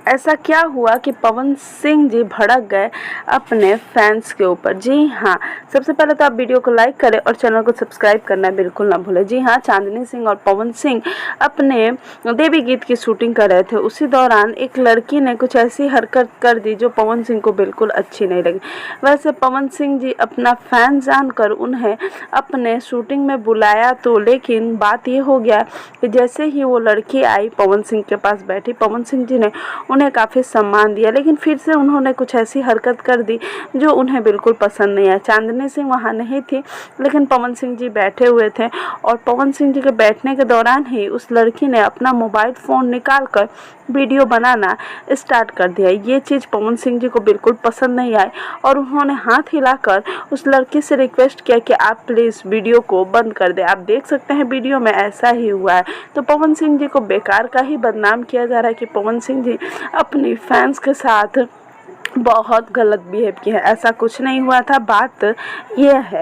ऐसा क्या हुआ कि पवन सिंह जी भड़क गए अपने फैंस के ऊपर। जी हाँ, सबसे पहले तो आप वीडियो को लाइक करें और चैनल को सब्सक्राइब करना बिल्कुल ना भूलें। जी हाँ, चांदनी सिंह और पवन सिंह अपने देवी गीत की शूटिंग कर रहे थे। उसी दौरान एक लड़की ने कुछ ऐसी हरकत कर दी जो पवन सिंह को बिल्कुल अच्छी नहीं लगी। वैसे पवन सिंह जी अपना फैन जानकर उन्हें अपने शूटिंग में बुलाया तो, लेकिन बात ये हो गया कि जैसे ही वो लड़की आई पवन सिंह के पास बैठी, पवन सिंह जी ने उन्हें काफ़ी सम्मान दिया, लेकिन फिर से उन्होंने कुछ ऐसी हरकत कर दी जो उन्हें बिल्कुल पसंद नहीं आया। चांदनी सिंह वहाँ नहीं थी, लेकिन पवन सिंह जी बैठे हुए थे और पवन सिंह जी के बैठने के दौरान ही उस लड़की ने अपना मोबाइल फ़ोन निकाल कर वीडियो बनाना स्टार्ट कर दिया। ये चीज़ पवन सिंह जी को बिल्कुल पसंद नहीं आई और उन्होंने हाथ हिलाकर उस लड़की से रिक्वेस्ट किया कि आप प्लीज़ वीडियो को बंद कर दें। आप देख सकते हैं वीडियो में ऐसा ही हुआ है। तो पवन सिंह जी को बेकार का ही बदनाम किया जा रहा है कि पवन सिंह जी अपनी फैंस के साथ बहुत गलत बिहेव किया है। ऐसा कुछ नहीं हुआ था, बात यह है।